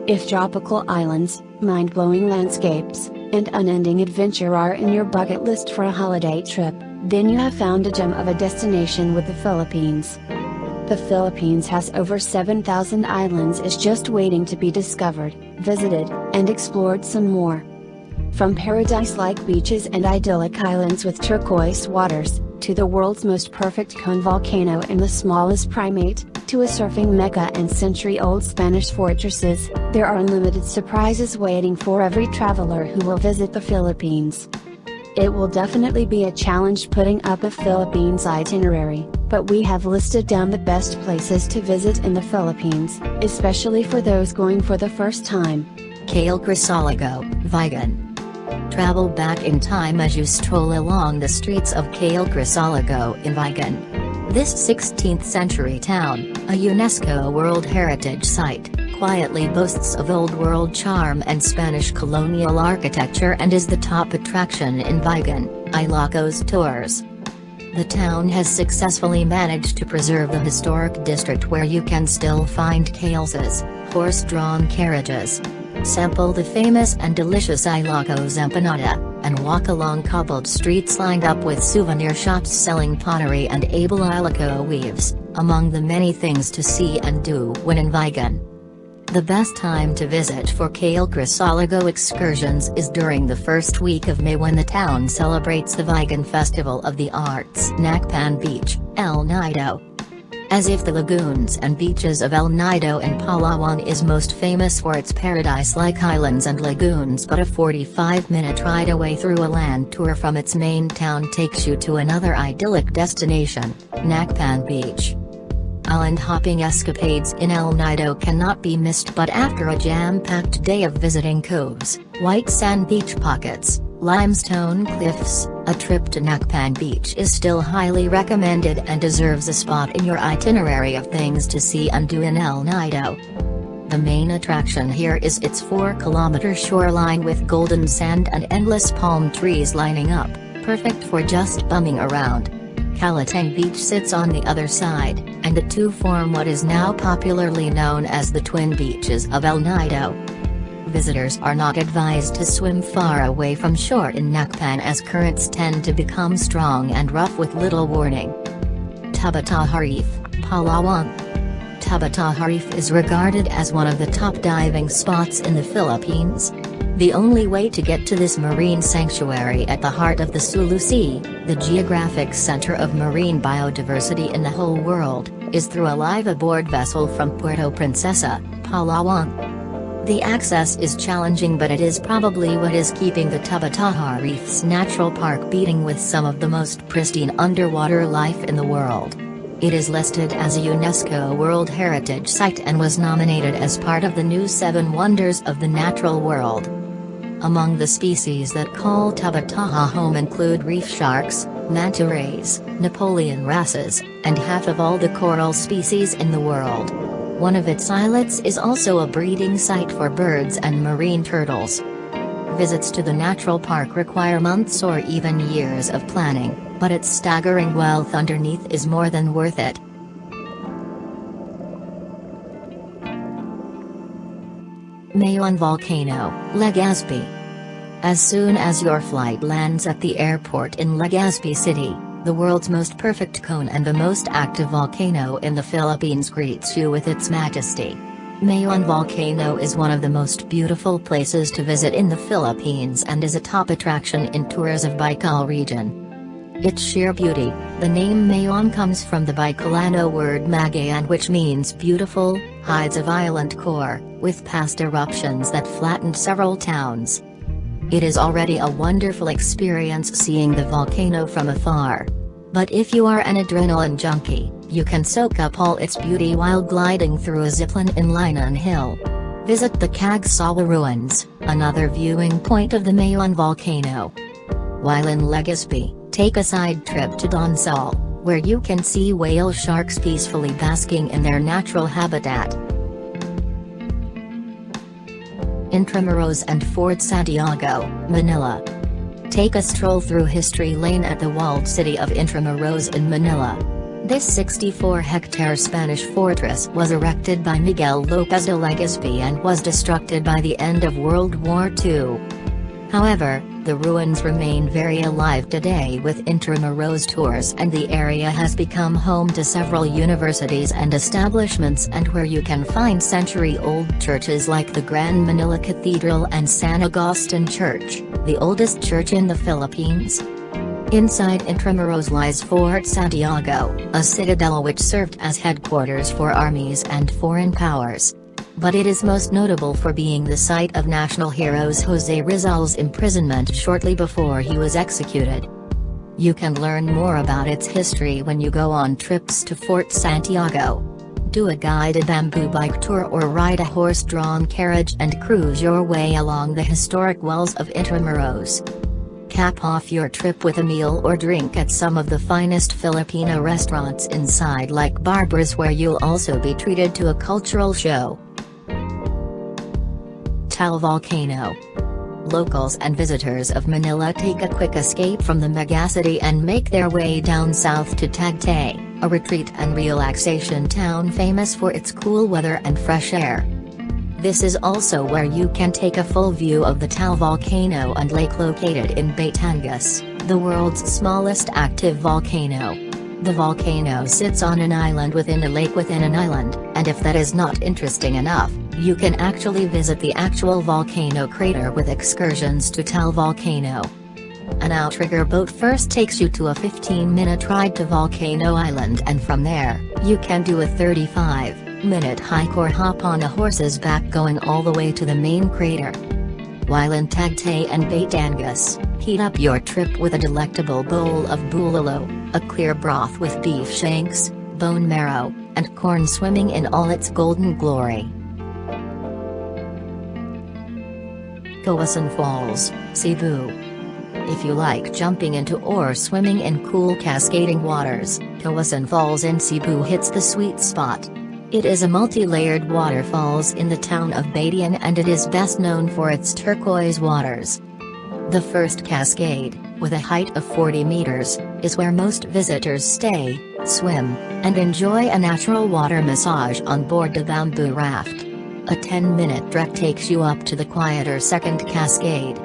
If tropical islands, mind-blowing landscapes, and unending adventure are in your bucket list for a holiday trip, then you have found a gem of a destination with the Philippines. The Philippines has over 7,000 islands is just waiting to be discovered, visited, and explored some more. From paradise-like beaches and idyllic islands with turquoise waters, to the world's most perfect cone volcano and the smallest primate, to a surfing mecca and century-old Spanish fortresses, there are unlimited surprises waiting for every traveler who will visit the Philippines. It will definitely be a challenge putting up a Philippines itinerary, but we have listed down the best places to visit in the Philippines, especially for those going for the first time. Calle Crisologo, Vigan. Travel back in time as you stroll along the streets of Calle Crisologo in Vigan. This 16th century town, a UNESCO World Heritage Site, quietly boasts of Old World charm and Spanish colonial architecture and is the top attraction in Vigan, Ilocos tours. The town has successfully managed to preserve the historic district where you can still find Calles, horse-drawn carriages. Sample the famous and delicious Ilocos empanada, and walk along cobbled streets lined up with souvenir shops selling pottery and able Iloco weaves, among the many things to see and do when in Vigan. The best time to visit for Calle Crisologo excursions is during the first week of May when the town celebrates the Vigan Festival of the Arts. Nacpan Beach, El Nido. As if the lagoons and beaches of El Nido and Palawan is most famous for its paradise-like islands and lagoons, but a 45-minute ride away through a land tour from its main town takes you to another idyllic destination, Nacpan Beach. Island-hopping escapades in El Nido cannot be missed, but after a jam-packed day of visiting coves, white sand beach pockets, limestone cliffs, a trip to Nacpan Beach is still highly recommended and deserves a spot in your itinerary of things to see and do in El Nido. The main attraction here is its 4-kilometer shoreline with golden sand and endless palm trees lining up, perfect for just bumming around. Calitang Beach sits on the other side, and the two form what is now popularly known as the Twin Beaches of El Nido. Visitors are not advised to swim far away from shore in Nacpan as currents tend to become strong and rough with little warning. Tabataha Reef, Palawan. Tabataha Reef is regarded as one of the top diving spots in the Philippines. The only way to get to this marine sanctuary at the heart of the Sulu Sea, the geographic center of marine biodiversity in the whole world, is through a live-aboard vessel from Puerto Princesa, Palawan. The access is challenging, but it is probably what is keeping the Tabataha Reef's natural park beating with some of the most pristine underwater life in the world. It is listed as a UNESCO World Heritage Site and was nominated as part of the new 7 Wonders of the Natural World. Among the species that call Tabataha home include reef sharks, manta rays, Napoleon wrasses, and half of all the coral species in the world. One of its islets is also a breeding site for birds and marine turtles. Visits to the natural park require months or even years of planning, but its staggering wealth underneath is more than worth it. Mayon Volcano, Legazpi. As soon as your flight lands at the airport in Legazpi City, the world's most perfect cone and the most active volcano in the Philippines greets you with its majesty. Mayon Volcano is one of the most beautiful places to visit in the Philippines and is a top attraction in tours of Bicol region. Its sheer beauty, the name Mayon comes from the Bicolano word Magayan, which means beautiful, hides a violent core, with past eruptions that flattened several towns. It is already a wonderful experience seeing the volcano from afar. But if you are an adrenaline junkie, you can soak up all its beauty while gliding through a zipline in Linan Hill. Visit the Cagsawa Ruins, another viewing point of the Mayon volcano. While in Legazpi, take a side trip to Donsol, where you can see whale sharks peacefully basking in their natural habitat. Intramuros and Fort Santiago, Manila. Take a stroll through History Lane at the walled city of Intramuros in Manila. This 64-hectare Spanish fortress was erected by Miguel López de Legazpi and was destructed by the end of World War II. However, the ruins remain very alive today with Intramuros tours, and the area has become home to several universities and establishments, and where you can find century-old churches like the Grand Manila Cathedral and San Agustin Church, the oldest church in the Philippines. Inside Intramuros lies Fort Santiago, a citadel which served as headquarters for armies and foreign powers. But it is most notable for being the site of national heroes José Rizal's imprisonment shortly before he was executed. You can learn more about its history when you go on trips to Fort Santiago. Do a guided bamboo bike tour or ride a horse-drawn carriage and cruise your way along the historic walls of Intramuros. Cap off your trip with a meal or drink at some of the finest Filipino restaurants inside, like Barbara's, where you'll also be treated to a cultural show. Taal Volcano. Locals and visitors of Manila take a quick escape from the megacity and make their way down south to Tagaytay, a retreat and relaxation town famous for its cool weather and fresh air. This is also where you can take a full view of the Taal volcano and lake located in Batangas, the world's smallest active volcano. The volcano sits on an island within a lake within an island, and if that is not interesting enough, you can actually visit the actual volcano crater with excursions to Taal Volcano. An outrigger boat first takes you to a 15-minute ride to Volcano Island, and from there, you can do a 35-minute hike or hop on a horse's back going all the way to the main crater. While in Tagaytay and Batangas, heat up your trip with a delectable bowl of bulalo, a clear broth with beef shanks, bone marrow, and corn swimming in all its golden glory. Kawasan Falls, Cebu. If you like jumping into or swimming in cool cascading waters, Kawasan Falls in Cebu hits the sweet spot. It is a multi-layered waterfalls in the town of Batayan, and it is best known for its turquoise waters. The first cascade, with a height of 40 meters, is where most visitors stay, swim, and enjoy a natural water massage on board the bamboo raft. A 10-minute trek takes you up to the quieter second cascade.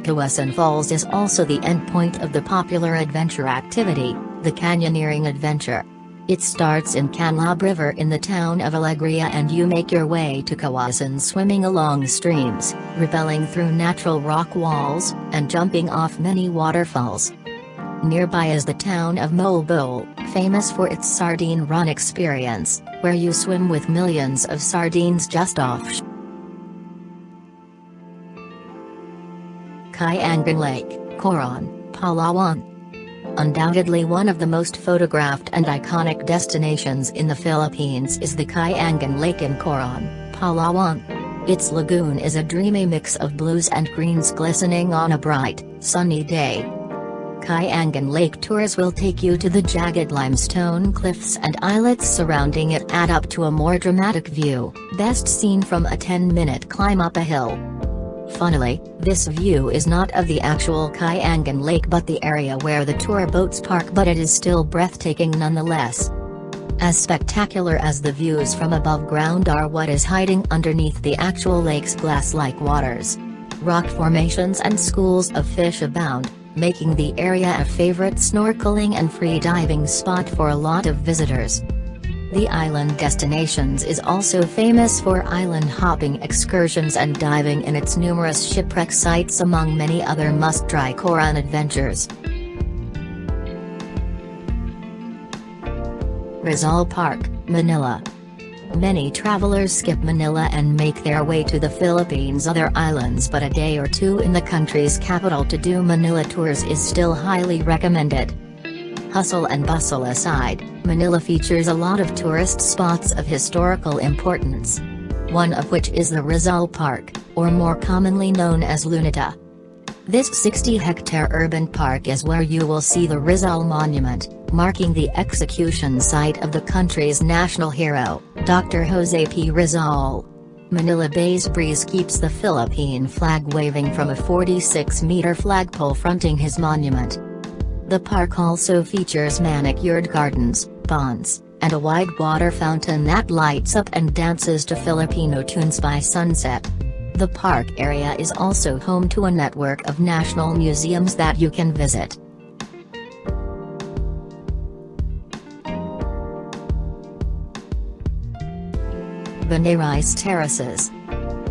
Kawasan Falls is also the endpoint of the popular adventure activity, the canyoneering adventure. It starts in Canlab River in the town of Alegria, and you make your way to Kawasan swimming along streams, rappelling through natural rock walls, and jumping off many waterfalls. Nearby is the town of Molbol, famous for its sardine run experience, where you swim with millions of sardines just off. Kayangan Lake, Coron, Palawan. Undoubtedly one of the most photographed and iconic destinations in the Philippines is the Kayangan Lake in Coron, Palawan. Its lagoon is a dreamy mix of blues and greens glistening on a bright, sunny day. Kayangan Lake tours will take you to the jagged limestone cliffs and islets surrounding it, add up to a more dramatic view, best seen from a 10-minute climb up a hill. Funnily, this view is not of the actual Kayangan Lake but the area where the tour boats park, but it is still breathtaking nonetheless. As spectacular as the views from above ground are what is hiding underneath the actual lake's glass-like waters. Rock formations and schools of fish abound, making the area a favorite snorkeling and free diving spot for a lot of visitors. The island destinations is also famous for island hopping excursions and diving in its numerous shipwreck sites, among many other must-try Coron adventures. Rizal Park, Manila. Many travelers skip Manila and make their way to the Philippines' other islands, but a day or two in the country's capital to do Manila tours is still highly recommended. Hustle and bustle aside, Manila features a lot of tourist spots of historical importance. One of which is the Rizal Park, or more commonly known as Luneta. This 60-hectare urban park is where you will see the Rizal Monument, marking the execution site of the country's national hero, Dr. Jose P. Rizal. Manila Bay's breeze keeps the Philippine flag waving from a 46-meter flagpole fronting his monument. The park also features manicured gardens, ponds, and a wide water fountain that lights up and dances to Filipino tunes by sunset. The park area is also home to a network of national museums that you can visit. Banay Rice Terraces.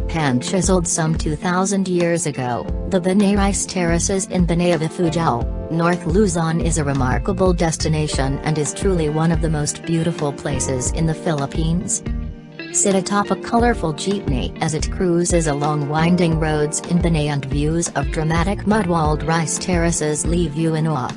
Hand-chiseled some 2,000 years ago, the Banay Rice Terraces in Banay of Ifugao, North Luzon is a remarkable destination and is truly one of the most beautiful places in the Philippines. Sit atop a colorful jeepney as it cruises along winding roads in Banay, and views of dramatic mud-walled rice terraces leave you in awe.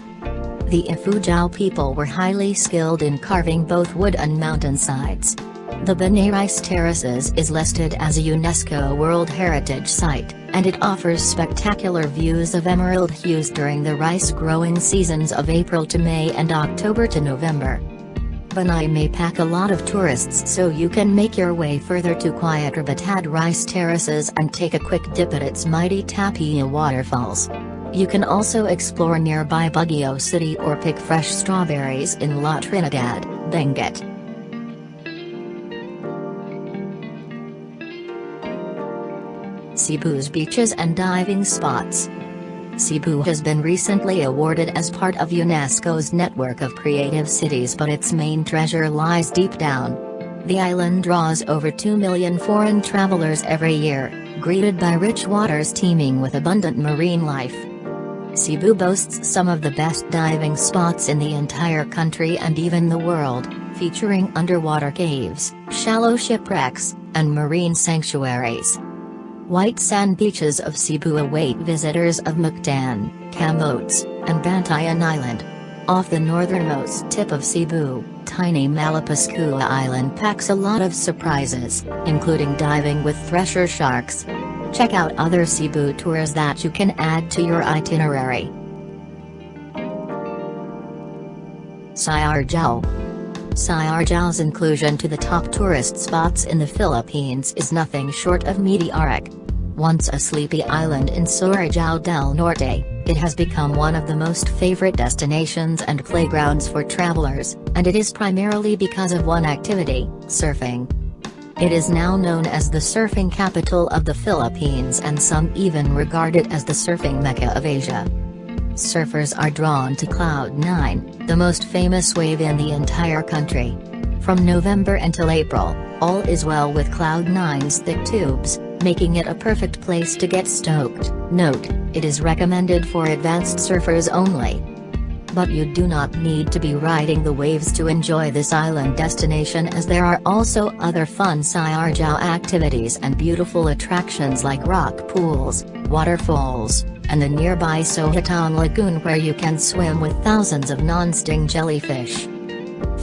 The Ifugao people were highly skilled in carving both wood and mountainsides. The Banay Rice Terraces is listed as a UNESCO World Heritage Site, and it offers spectacular views of emerald hues during the rice growing seasons of April to May and October to November. Banay may pack a lot of tourists, so you can make your way further to quieter Batad Rice Terraces and take a quick dip at its mighty Tapia waterfalls. You can also explore nearby Baguio City or pick fresh strawberries in La Trinidad, Benguet. Cebu's beaches and diving spots. Cebu has been recently awarded as part of UNESCO's network of creative cities, but its main treasure lies deep down. The island draws over 2 million foreign travelers every year, greeted by rich waters teeming with abundant marine life. Cebu boasts some of the best diving spots in the entire country and even the world, featuring underwater caves, shallow shipwrecks, and marine sanctuaries. White sand beaches of Cebu await visitors of Mactan, Camotes, and Bantayan Island. Off the northernmost tip of Cebu, tiny Malapascua Island packs a lot of surprises, including diving with thresher sharks. Check out other Cebu tours that you can add to your itinerary. Siargao. Siargao's inclusion to the top tourist spots in the Philippines is nothing short of meteoric. Once a sleepy island in Surigao del Norte, it has become one of the most favorite destinations and playgrounds for travelers, and it is primarily because of one activity: surfing. It is now known as the surfing capital of the Philippines, and some even regard it as the surfing Mecca of Asia. Surfers are drawn to Cloud9, the most famous wave in the entire country. From November until April, all is well with Cloud9's thick tubes, making it a perfect place to get stoked. Note, it is recommended for advanced surfers only. But you do not need to be riding the waves to enjoy this island destination, as there are also other fun Siargao activities and beautiful attractions like rock pools, waterfalls, and the nearby Sohatan Lagoon, where you can swim with thousands of non-sting jellyfish.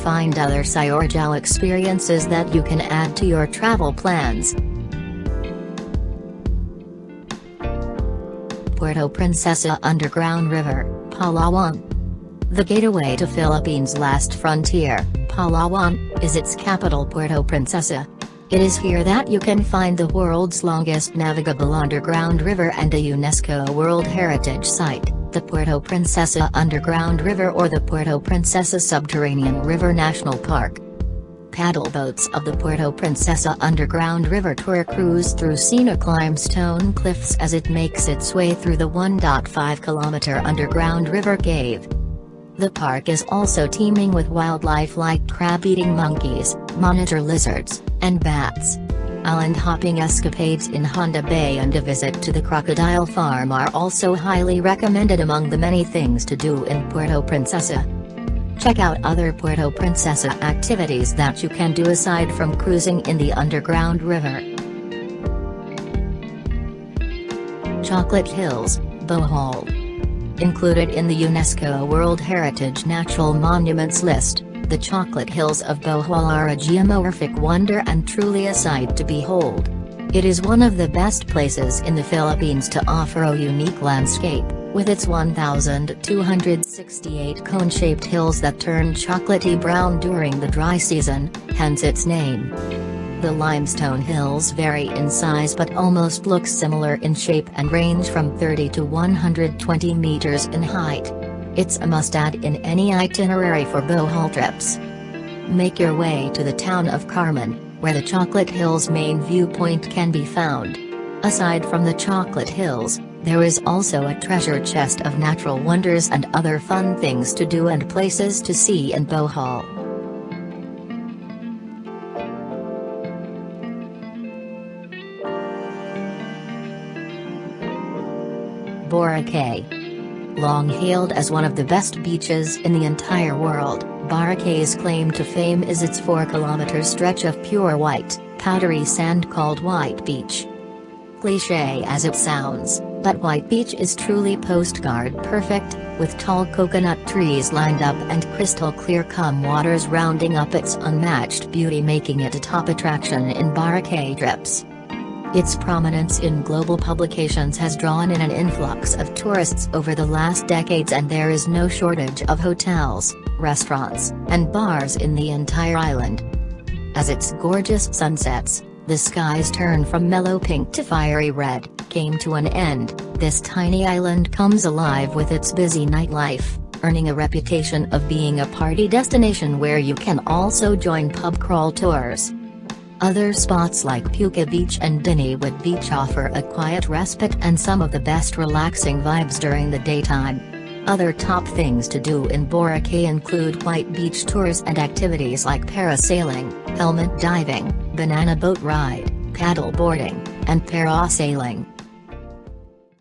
Find other Siargao experiences that you can add to your travel plans. Puerto Princesa Underground River, Palawan. The gateway to Philippines' last frontier, Palawan, is its capital, Puerto Princesa. It is here that you can find the world's longest navigable underground river and a UNESCO World Heritage Site, the Puerto Princesa Underground River, or the Puerto Princesa Subterranean River National Park. Paddle boats of the Puerto Princesa Underground River Tour cruise through scenic limestone cliffs as it makes its way through the 1.5-kilometer underground river cave. The park is also teeming with wildlife like crab-eating monkeys, monitor lizards, and bats. Island hopping escapades in Honda Bay and a visit to the crocodile farm are also highly recommended among the many things to do in Puerto Princesa. Check out other Puerto Princesa activities that you can do aside from cruising in the underground river. Chocolate Hills, Bohol. Included in the UNESCO World Heritage Natural Monuments list, the Chocolate Hills of Bohol are a geomorphic wonder and truly a sight to behold. It is one of the best places in the Philippines to offer a unique landscape, with its 1,268 cone-shaped hills that turn chocolatey brown during the dry season, hence its name. The limestone hills vary in size but almost look similar in shape and range from 30 to 120 meters in height. It's a must-add in any itinerary for Bohol trips. Make your way to the town of Carmen, where the Chocolate Hills main viewpoint can be found. Aside from the Chocolate Hills, there is also a treasure chest of natural wonders and other fun things to do and places to see in Bohol. Boracay. Long hailed as one of the best beaches in the entire world, Boracay's claim to fame is its 4-kilometer stretch of pure white, powdery sand called White Beach. Cliché as it sounds, but White Beach is truly postcard perfect, with tall coconut trees lined up and crystal clear calm waters rounding up its unmatched beauty, making it a top attraction in Boracay trips. Its prominence in global publications has drawn in an influx of tourists over the last decades, and there is no shortage of hotels, restaurants, and bars in the entire island. As its gorgeous sunsets, the skies turn from mellow pink to fiery red, came to an end, this tiny island comes alive with its busy nightlife, earning a reputation of being a party destination where you can also join pub crawl tours. Other spots like Puka Beach and Dinawood Beach offer a quiet respite and some of the best relaxing vibes during the daytime. Other top things to do in Boracay include White Beach tours and activities like parasailing, helmet diving, banana boat ride, paddle boarding, and parasailing.